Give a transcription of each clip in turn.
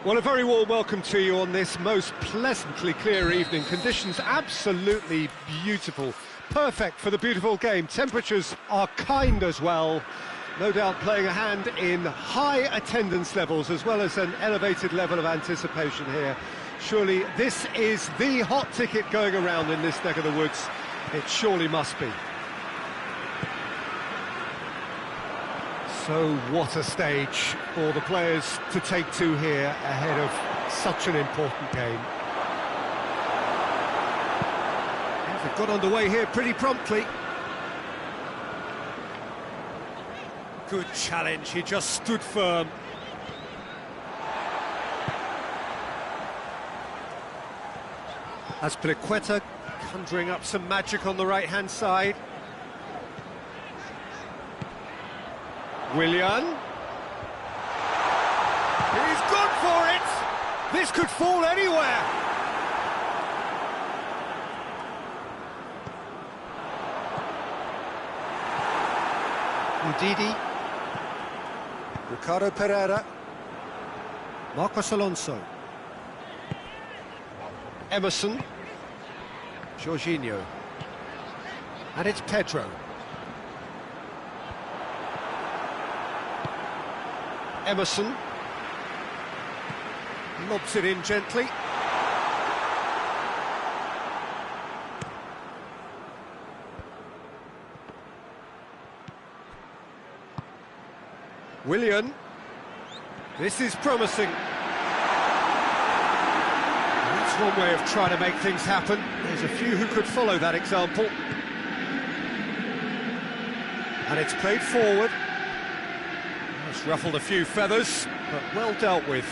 Well, a very warm welcome to you on this most pleasantly clear evening. Conditions absolutely beautiful. Perfect for the beautiful game. Temperatures are kind as well. No doubt playing a hand in high attendance levels as well as an elevated level of anticipation here. Surely this is the hot ticket going around in this neck of the woods. It surely must be. So what a stage for the players to take to here ahead of such an important game. Yeah, they've got underway here pretty promptly. Good challenge, he just stood firm. Azpilicueta conjuring up some magic on the right-hand side. Willian. He's gone for it! This could fall anywhere! Udidi. Ricardo Pereira. Marcos Alonso. Emerson. Jorginho. And it's Pedro. Emerson lobs it in gently. Willian. This is promising. That's one way of trying to make things happen. There's a few who could follow that example. And it's played forward. It's ruffled a few feathers, but well dealt with.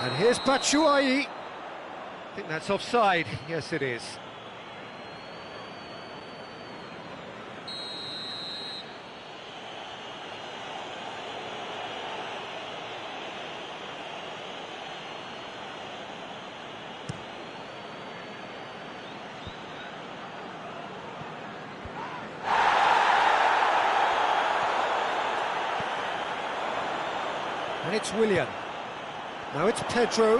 And here's Batshuayi. I think that's offside. Yes, it is. And it's Willian. Now it's Pedro.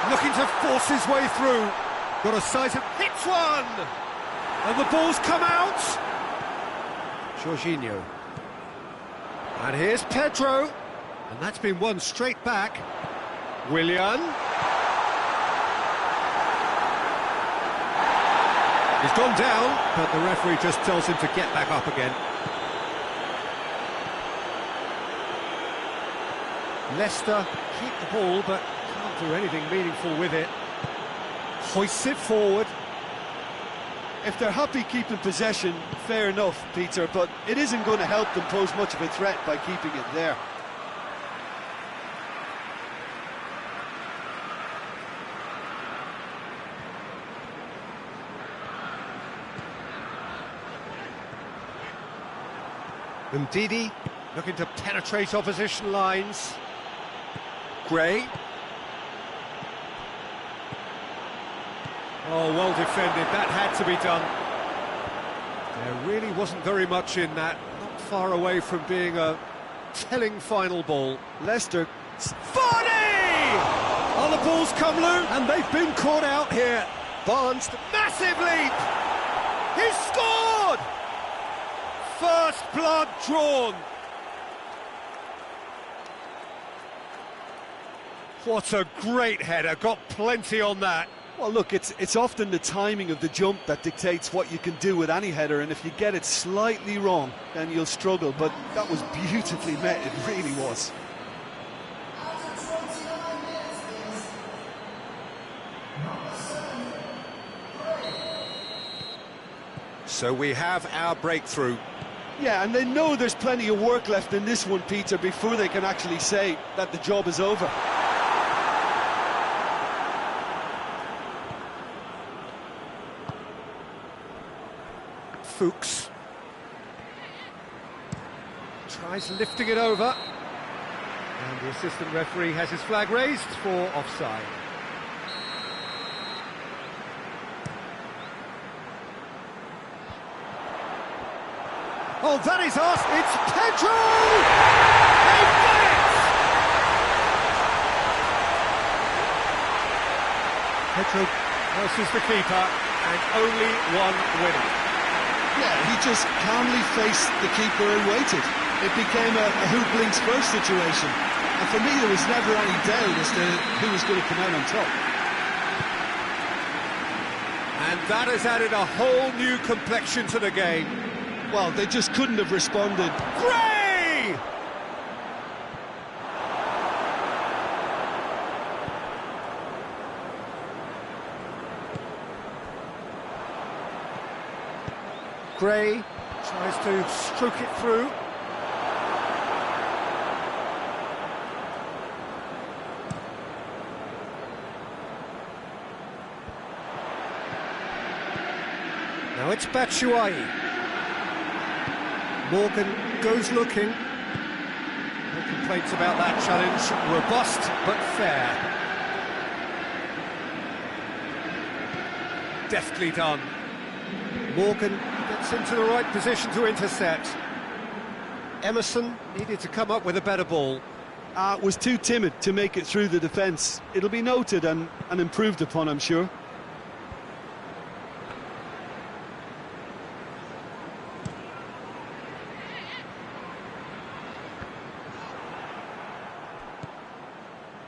Looking to force his way through. Got a size of... Hits one! And the ball's come out. Jorginho. And here's Pedro. And that's been won straight back. Willian. He's gone down, but the referee just tells him to get back up again. Leicester keep the ball, but can't do anything meaningful with it. Hoists it forward. If they're happy keeping possession, fair enough, Peter, but it isn't going to help them pose much of a threat by keeping it there. Umtiti looking to penetrate opposition lines. Gray. Oh, well defended, that had to be done. There really wasn't very much in that, not far away from being a telling final ball. Leicester... Vardy! Oh, the ball's come loose, and they've been caught out here. Barnes, massive leap! He's scored! First blood drawn. What a great header, got plenty on that. Well, look, it's often the timing of the jump that dictates what you can do with any header, and if you get it slightly wrong, then you'll struggle, but that was beautifully met, it really was. So we have our breakthrough. Yeah, and they know there's plenty of work left in this one, Peter, before they can actually say that the job is over. Fuchs tries lifting it over, and the assistant referee has his flag raised for offside. Oh, that is us! It's Pedro! They've done it! Pedro versus the keeper, and only one winner. Yeah, he just calmly faced the keeper and waited. It became a who blinks first situation. And for me, there was never any doubt as to who was going to come out on top. And that has added a whole new complexion to the game. Well, they just couldn't have responded. Gray! Gray tries to stroke it through. Now it's Batshuayi. Morgan goes looking. No complaints about that challenge. Robust but fair. Deftly done. Morgan gets into the right position to intercept. Emerson needed to come up with a better ball. Was too timid to make it through the defence. It'll be noted and improved upon, I'm sure.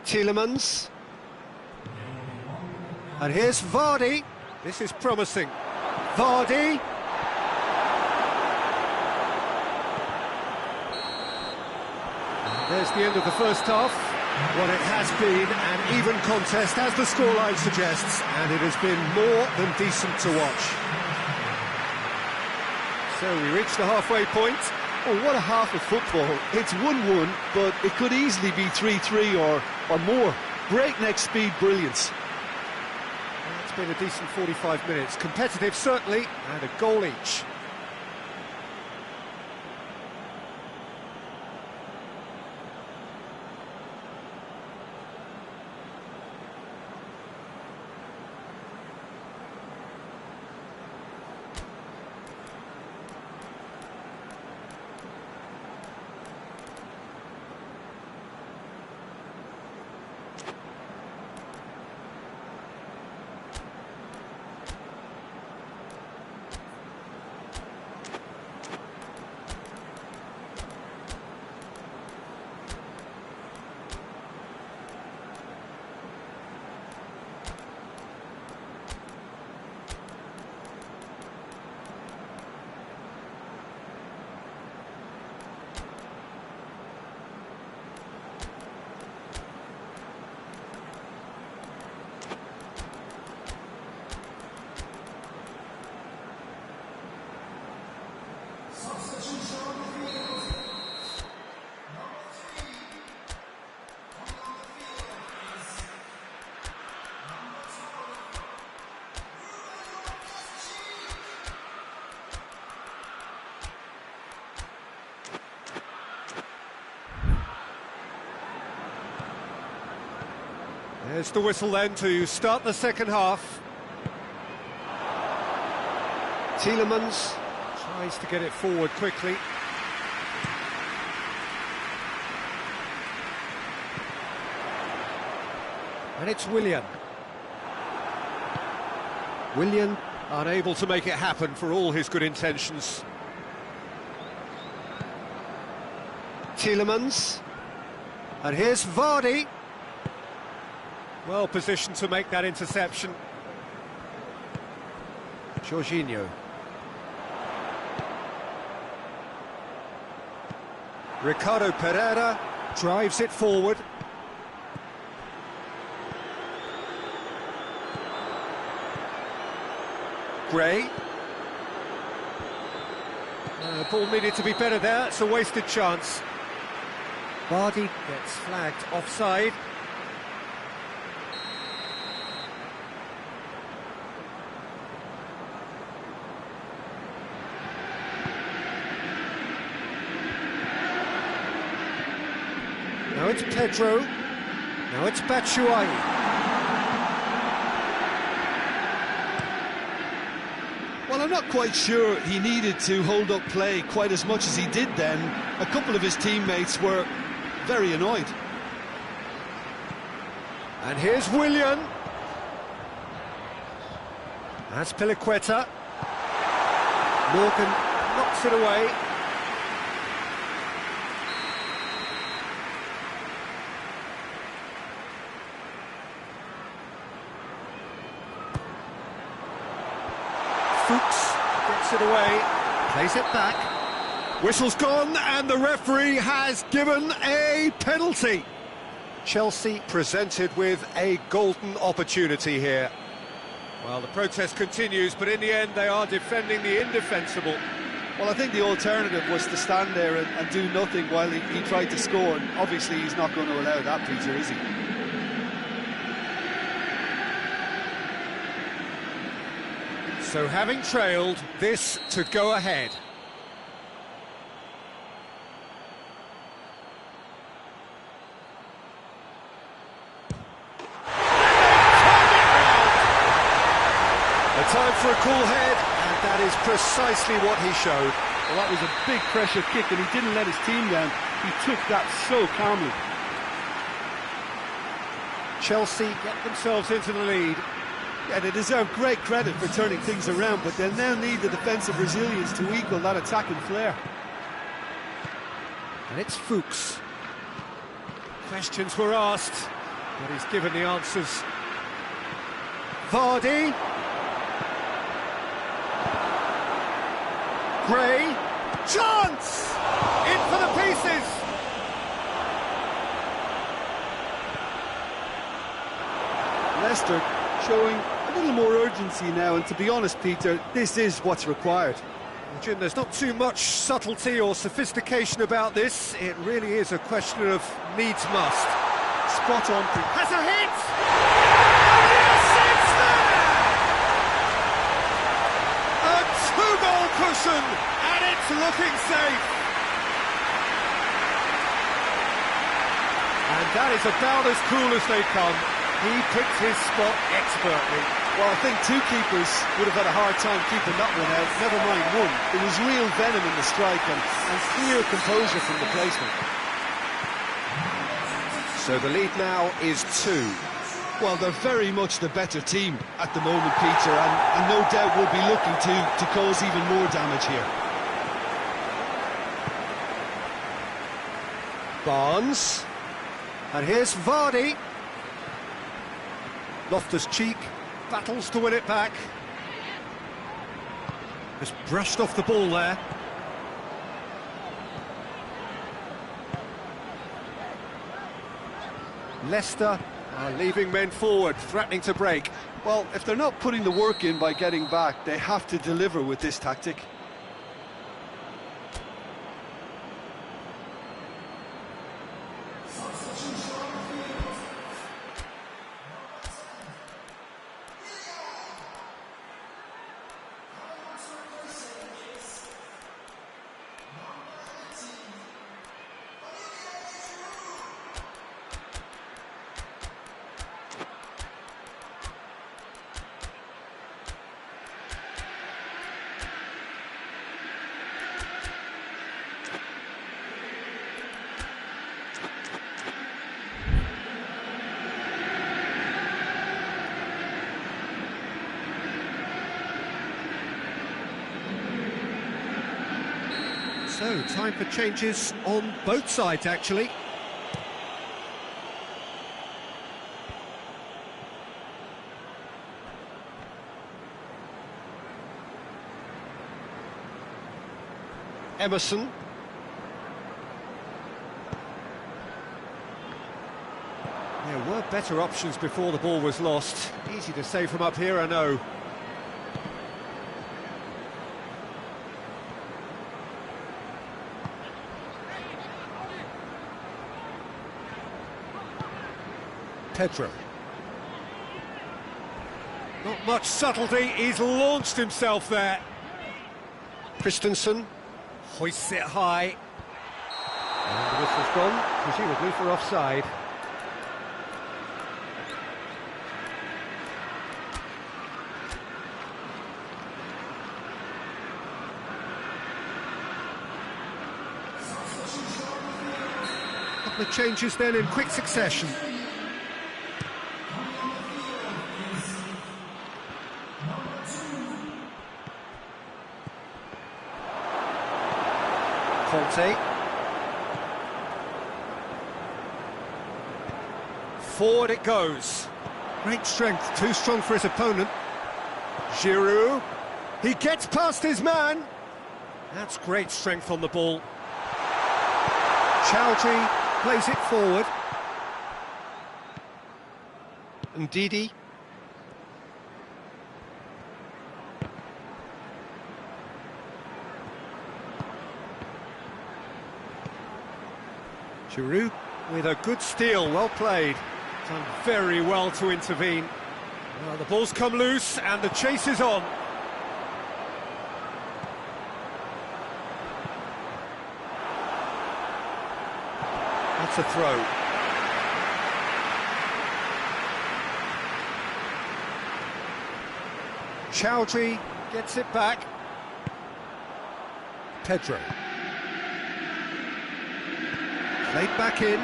Tielemans. And here's Vardy. This is promising. Vardy. And there's the end of the first half. What it has been an even contest, as the scoreline suggests, and it has been more than decent to watch. So we reach the halfway point. Oh, what a half of football. It's 1-1, but it could easily be 3-3 or more. Breakneck speed brilliance. Well, it's been a decent 45 minutes. Competitive, certainly, and a goal each. There's the whistle then to start the second half. Tielemans tries to get it forward quickly. And it's Willian. Willian unable to make it happen for all his good intentions. Tielemans. And here's Vardy. Well positioned to make that interception. Jorginho. Ricardo Pereira drives it forward. Gray. The ball needed to be better there, it's a wasted chance. Vardy gets flagged offside. Now it's Pedro. Now it's Batshuayi. Well, I'm not quite sure he needed to hold up play quite as much as he did then. A couple of his teammates were very annoyed. And here's Willian. That's Piliqueta. Morgan knocks it away. Fuchs gets it away, plays it back. Whistle's gone and the referee has given a penalty. Chelsea presented with a golden opportunity here. Well, the protest continues, but in the end they are defending the indefensible. Well, I think the alternative was to stand there and do nothing while he tried to score. And obviously he's not going to allow that, Peter, is he? So having trailed, this to go ahead. A time for a cool head, and that is precisely what he showed. Well, that was a big pressure kick and he didn't let his team down. He took that so calmly. Chelsea get themselves into the lead. Yeah, they deserve great credit for turning things around, but they'll now need the defensive resilience to equal that attacking flair. And it's Fuchs. Questions were asked, but he's given the answers. Vardy. Gray. Chance! In for the pieces! Leicester showing a little more urgency now, and to be honest, Peter, this is what's required. Jim, there's not too much subtlety or sophistication about this. It really is a question of needs must. Spot on. Has a hit! And the assist there! A two-goal cushion, and it's looking safe. And that is about as cool as they come. He picked his spot expertly. Well, I think two keepers would have had a hard time keeping that one out, never mind one. There was real venom in the strike and clear composure from the placement. So the lead now is 2. Well, they're very much the better team at the moment, Peter, and no doubt will be looking to cause even more damage here. Barnes. And here's Vardy. Loftus-Cheek battles to win it back. Just brushed off the ball there. Leicester are leaving men forward, threatening to break. Well, if they're not putting the work in by getting back, they have to deliver with this tactic. So, time for changes on both sides, actually. Emerson. There were better options before the ball was lost. Easy to say from up here, I know. Pedro. Not much subtlety, he's launched himself there. Christensen hoists it high. And the whistle's gone, presumably for offside. The changes then in quick succession. Conte. Forward it goes. Great strength, too strong for his opponent. Giroud. He gets past his man. That's great strength on the ball. Chowdhury plays it forward. And Didi. Giroud with a good steal, well played. Done very well to intervene. Well, the ball's come loose and the chase is on. That's a throw. Chowdhury gets it back. Pedro. Played back in.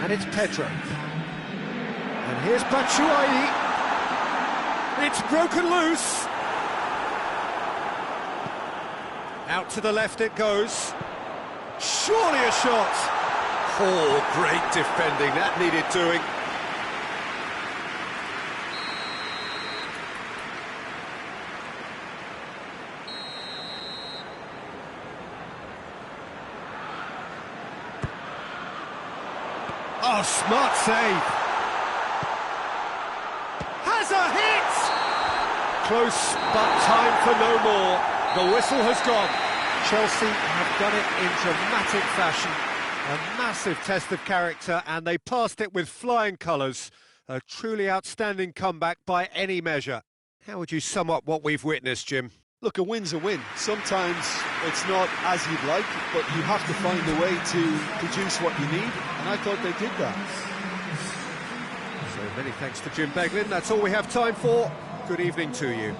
And it's Pedro. And here's Batshuayi. It's broken loose. Out to the left it goes. Surely a shot. Oh, great defending. That needed doing. Oh, smart save. Has a hit! Close, but time for no more. The whistle has gone. Chelsea have done it in dramatic fashion. A massive test of character, and they passed it with flying colours. A truly outstanding comeback by any measure. How would you sum up what we've witnessed, Jim? Look, a win's a win. Sometimes it's not as you'd like, but you have to find a way to produce what you need, and I thought they did that. So many thanks to Jim Beglin. That's all we have time for. Good evening to you.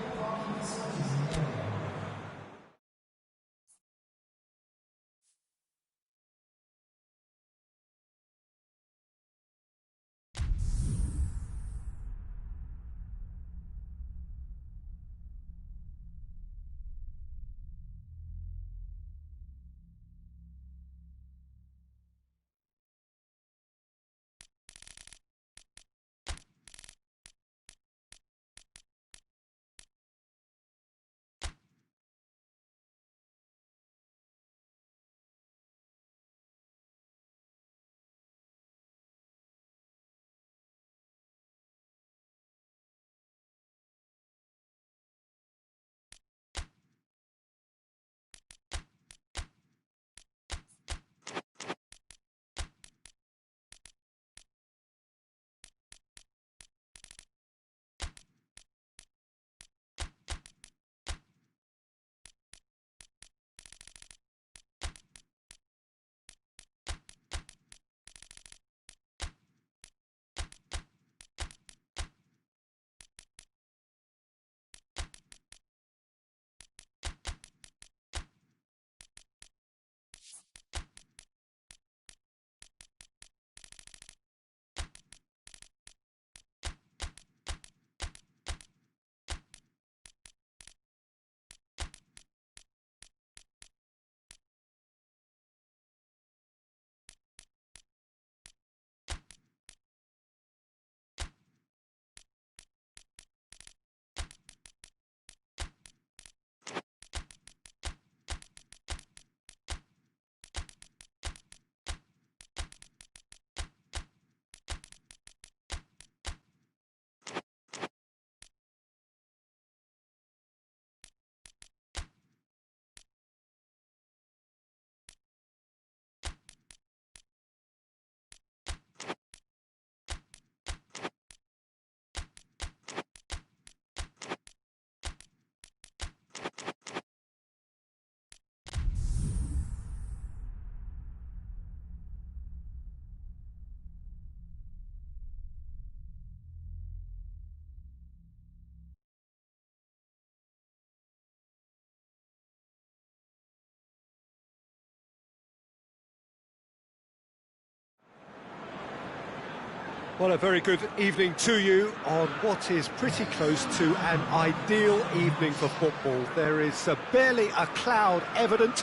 Well, a very good evening to you on what is pretty close to an ideal evening for football. There is barely a cloud evident.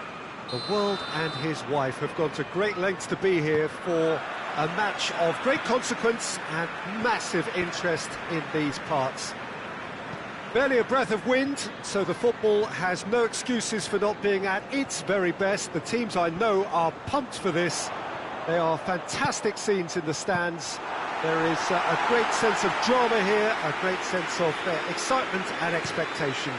The world and his wife have gone to great lengths to be here for a match of great consequence and massive interest in these parts. Barely a breath of wind, so the football has no excuses for not being at its very best. The teams I know are pumped for this. They are fantastic scenes in the stands. There is a great sense of drama here, a great sense of excitement and expectation.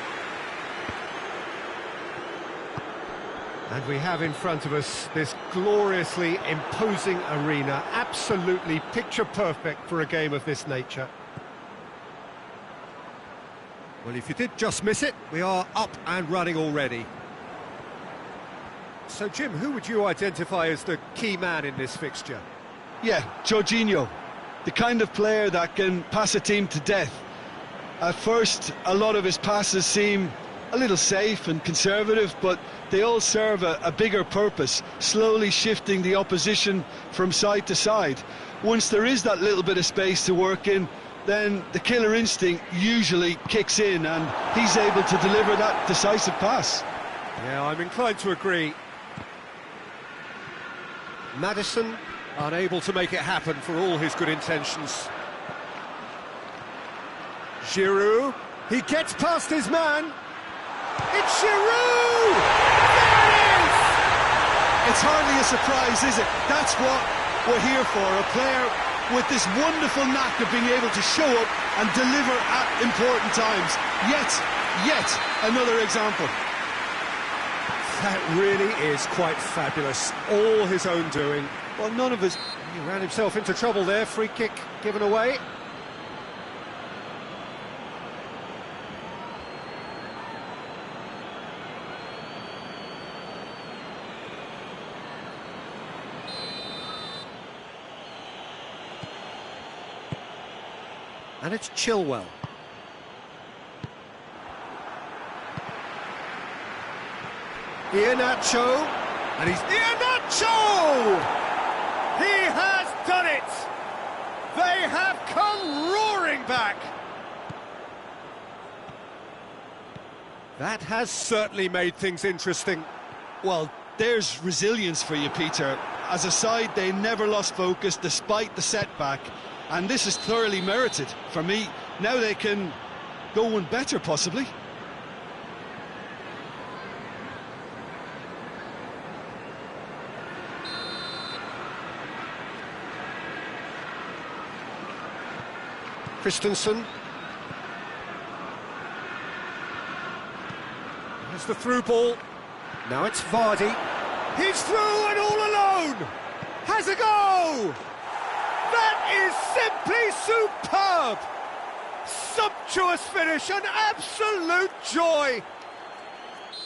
And we have in front of us this gloriously imposing arena, absolutely picture perfect for a game of this nature. Well, if you did just miss it, we are up and running already. So, Jim, who would you identify as the key man in this fixture? Yeah, Jorginho. The kind of player that can pass a team to death. At first, a lot of his passes seem a little safe and conservative, but they all serve a bigger purpose, slowly shifting the opposition from side to side. Once there is that little bit of space to work in, then the killer instinct usually kicks in and he's able to deliver that decisive pass. Yeah, I'm inclined to agree. Maddison unable to make it happen for all his good intentions. Giroud, he gets past his man. It's Giroud! There it is! It's hardly a surprise, is it? That's what we're here for, a player with this wonderful knack of being able to show up and deliver at important times. Yet another example. That really is quite fabulous. All his own doing. Well, none of his... He ran himself into trouble there. Free kick given away. And it's Chilwell. Iheanacho, and he's Iheanacho! He has done it! They have come roaring back! That has certainly made things interesting. Well, there's resilience for you, Peter. As a side, they never lost focus despite the setback, and this is thoroughly merited. For me, now they can go one better, possibly. Christensen. There's the through ball. Now it's Vardy. He's through and all alone! Has a go! That is simply superb! Sumptuous finish, an absolute joy!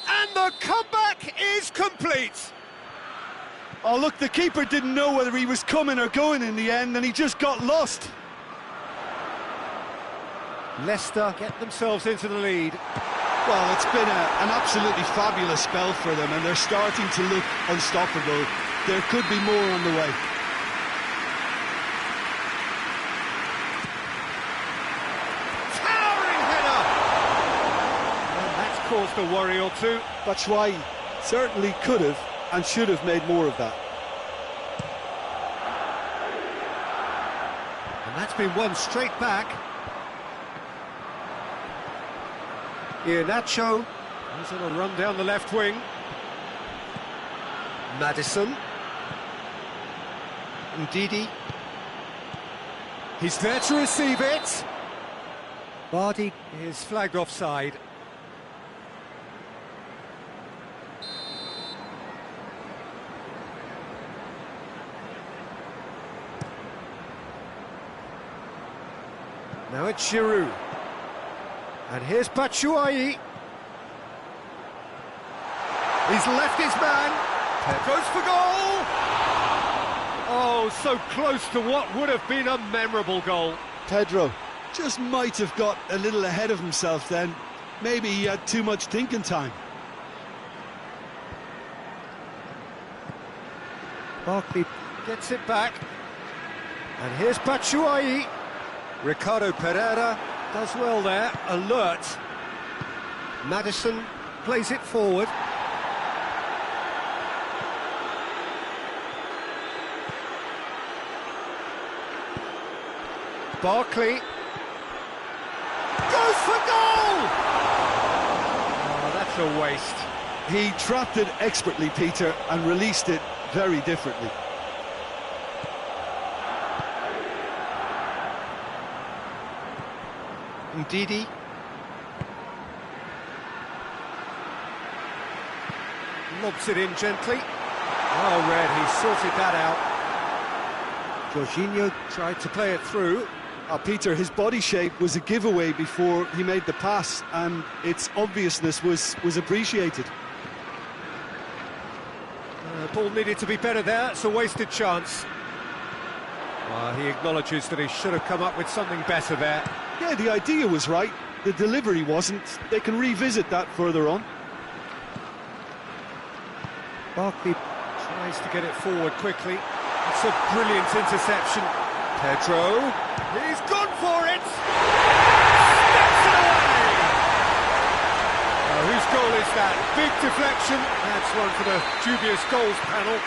And the comeback is complete! Oh, look, the keeper didn't know whether he was coming or going in the end, and he just got lost. Leicester get themselves into the lead. Well, it's been an absolutely fabulous spell for them, and they're starting to look unstoppable. There could be more on the way. Towering header! And that's caused a worry or two. Batshuayi certainly could have and should have made more of that. And that's been won straight back. Iheanacho, he's on a run down the left wing. Maddison. Ndidi. He's there to receive it. Vardy is flagged offside. Now it's Giroud. And here's Batshuayi. He's left his man. Goes for goal. Oh, so close to what would have been a memorable goal. Pedro just might have got a little ahead of himself then. Maybe he had too much thinking time. Barkley gets it back. And here's Batshuayi. Ricardo Pereira does well there, alert. Maddison plays it forward. Barkley goes for goal! Oh, that's a waste. He trapped it expertly, Peter, and released it very differently. Ndidi. Lobs it in gently. Oh, Red, he sorted that out. Jorginho tried to play it through. Peter, his body shape was a giveaway before he made the pass, and its obviousness was appreciated. Ball needed to be better there, it's a wasted chance. He acknowledges that he should have come up with something better there. Yeah, the idea was right, the delivery wasn't. They can revisit that further on. Barkley tries to get it forward quickly. It's a brilliant interception. Pedro, he's gone for it! Steps it away! Whose goal is that? Big deflection. That's one for the dubious goals panel.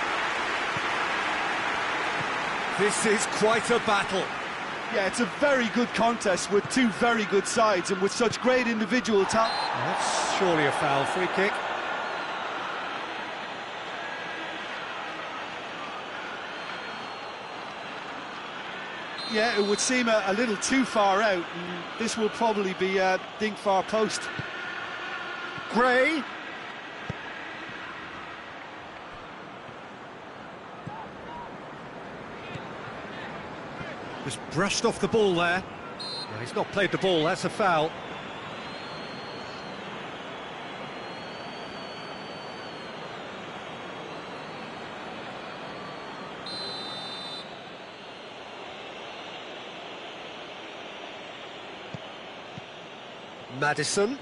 This is quite a battle. Yeah, it's a very good contest with two very good sides and with such great individual talent. That's surely a foul. Free kick. Yeah, it would seem a little too far out, and this will probably be a dink far post. Gray. Just brushed off the ball there. No, he's not played the ball, that's a foul. Maddison.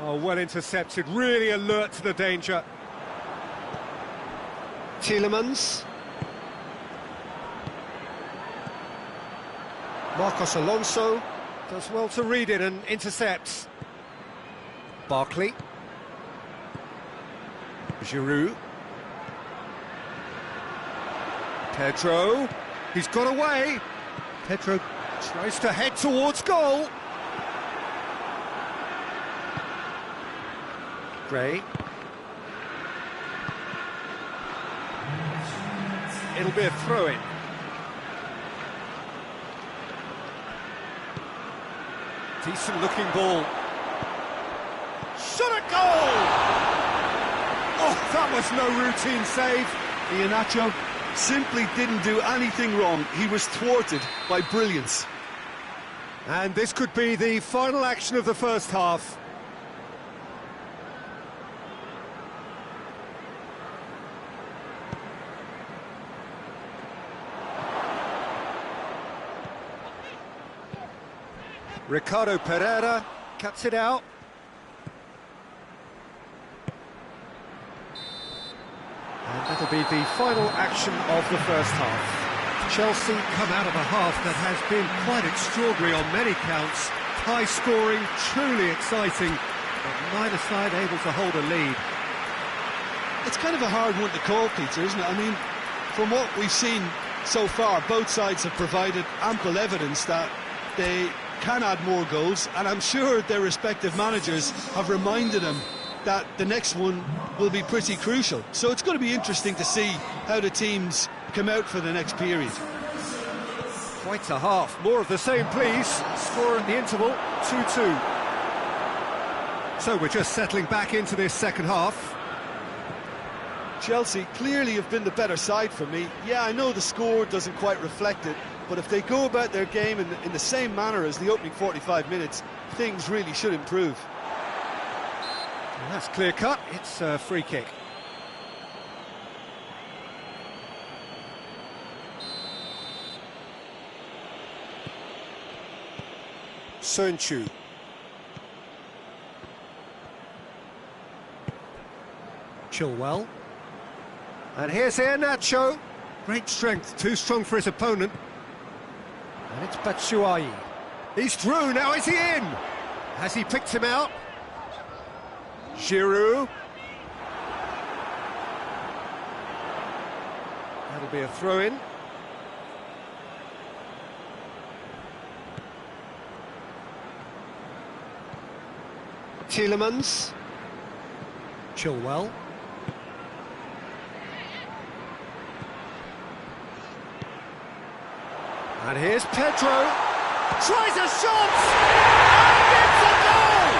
Oh, well intercepted, really alert to the danger. Tielemans. Marcos Alonso does well to read it and intercepts. Barkley. Giroud. Pedro. He's got away. Pedro tries to head towards goal. Gray. It'll be a throw-in. Decent looking ball. Shot at goal! Oh, that was no routine save. Iheanacho simply didn't do anything wrong. He was thwarted by brilliance. And this could be the final action of the first half. Ricardo Pereira cuts it out. And that'll be the final action of the first half. Chelsea come out of a half that has been quite extraordinary on many counts. High scoring, truly exciting, but neither side able to hold a lead. It's kind of a hard one to call, Peter, isn't it? I mean, from what we've seen so far, both sides have provided ample evidence that they can add more goals, and I'm sure their respective managers have reminded them that the next one will be pretty crucial. So it's going to be interesting to see how the teams come out for the next period. Quite a half. More of the same, please. Score at the interval, 2-2. So we're just settling back into this second half. Chelsea clearly have been the better side for me. Yeah, I know the score doesn't quite reflect it, but if they go about their game in the same manner as the opening 45 minutes, things really should improve. Well, that's clear cut. It's a free kick. Sönchu. Chilwell. And here's Nacho. Great strength, too strong for his opponent. And it's Batshuayi. He's through, now is he in? Has he picked him out? Giroud. That'll be a throw-in. Tielemans. Chilwell. And here's Pedro. Tries a shot! And it's a goal!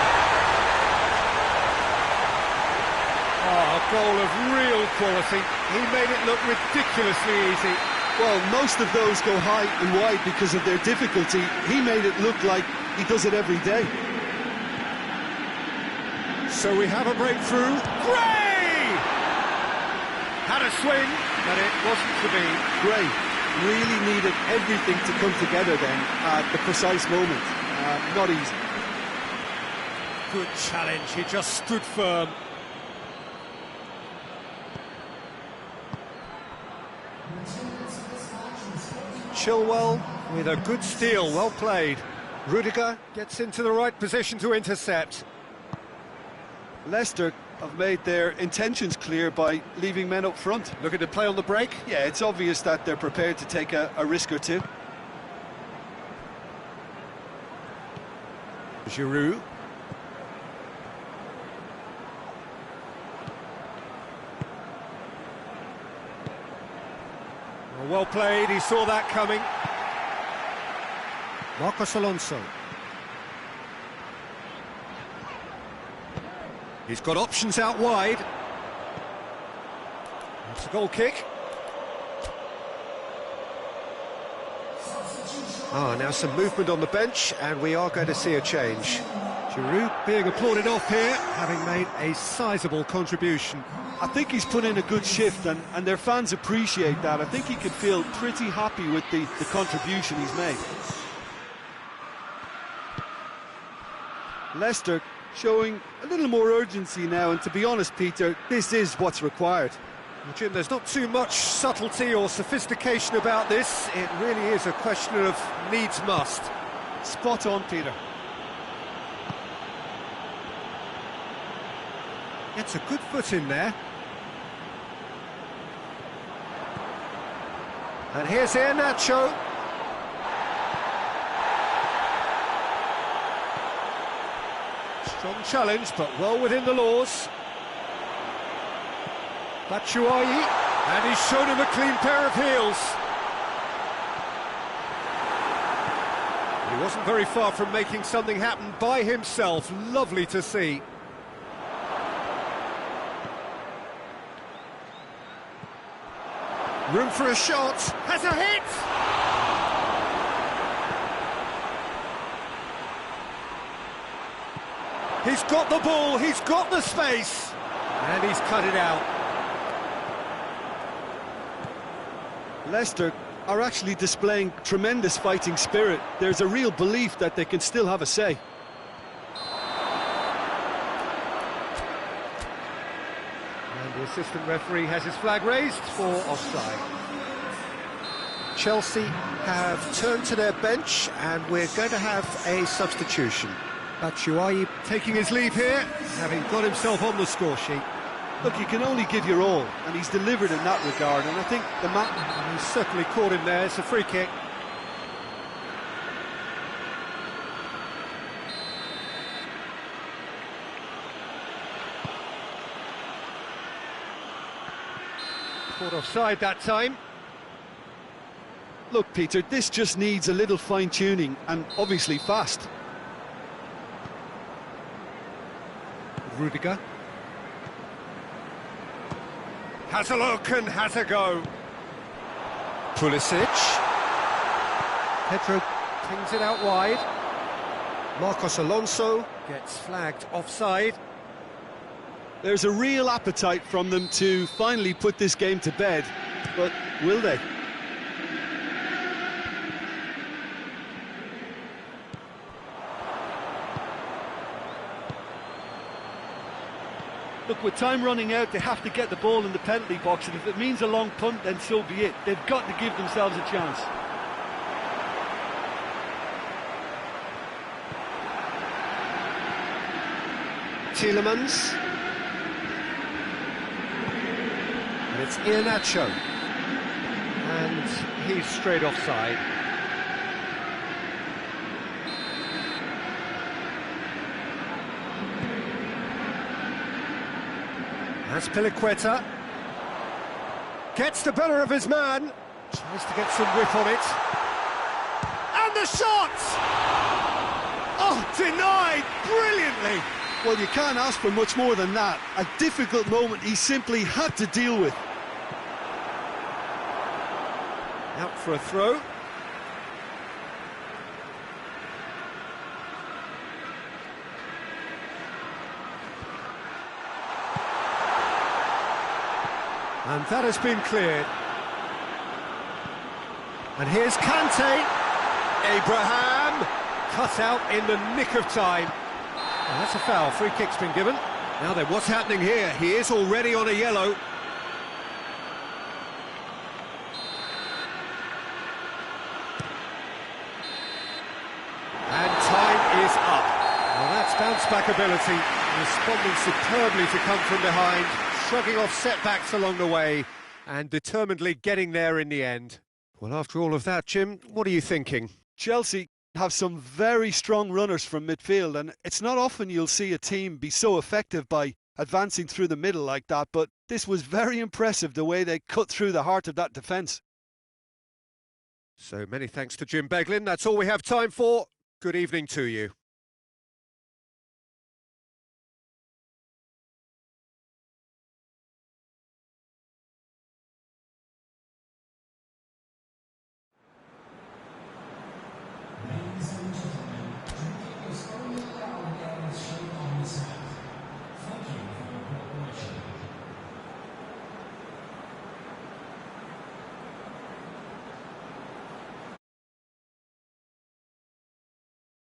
Oh, a goal of real quality. He made it look ridiculously easy. Well, most of those go high and wide because of their difficulty. He made it look like he does it every day. So we have a breakthrough. Gray! Had a swing, but it wasn't to be. Gray really needed everything to come together then at the precise moment. Not easy. Good challenge, he just stood firm. Chilwell with a good steal, well played. Rudiger gets into the right position to intercept. Leicester have made their intentions clear by leaving men up front. Looking to play on the break? Yeah, it's obvious that they're prepared to take a risk or two. Giroud. Well played, he saw that coming. Marcos Alonso. He's got options out wide. That's a goal kick. Now some movement on the bench, and we are going to see a change. Giroud being applauded off here, having made a sizable contribution. I think he's put in a good shift, and their fans appreciate that. I think he can feel pretty happy with the contribution he's made. Leicester showing a little more urgency now, and to be honest, Peter, this is what's required. Well, Jim, there's not too much subtlety or sophistication about this. It really is a question of needs must. Spot on, Peter. Gets a good foot in there. And here's Nacho. Strong challenge, but well within the laws. Batshuayi, and he's shown him a clean pair of heels. He wasn't very far from making something happen by himself. Lovely to see. Room for a shot. Has a hit! He's got the ball, he's got the space, and he's cut it out. Leicester are actually displaying tremendous fighting spirit. There's a real belief that they can still have a say. And the assistant referee has his flag raised for offside. Chelsea have turned to their bench, and we're going to have a substitution. Batshuayi taking his leave here, having got himself on the score sheet. Look, you can only give your all, and he's delivered in that regard, and I think the He's certainly caught him there. It's a free kick. Caught offside that time. Look, Peter, this just needs a little fine-tuning, and obviously fast. Rudiger. Has a look and has a go. Pulisic. Pedro pings it out wide. Marcos Alonso gets flagged offside. There's a real appetite from them to finally put this game to bed, but will they? Look, with time running out, they have to get the ball in the penalty box, and if it means a long punt, then so be it. They've got to give themselves a chance. Tielemans. And it's Iheanacho. And he's straight offside. That's Piliqueta. Gets the better of his man. Tries to get some whip on it. And the shot! Oh, denied brilliantly. Well, you can't ask for much more than that. A difficult moment he simply had to deal with. Out for a throw. And that has been cleared. And here's Kante. Abraham. Cut out in the nick of time. Oh, that's a foul. Free kick's been given. Now then, what's happening here? He is already on a yellow. And time is up. Well, that's bounce-back ability, responding superbly to come from behind, shrugging off setbacks along the way, and determinedly getting there in the end. Well, after all of that, Jim, what are you thinking? Chelsea have some very strong runners from midfield, and it's not often you'll see a team be so effective by advancing through the middle like that, but this was very impressive the way they cut through the heart of that defence. So many thanks to Jim Beglin. That's all we have time for. Good evening to you.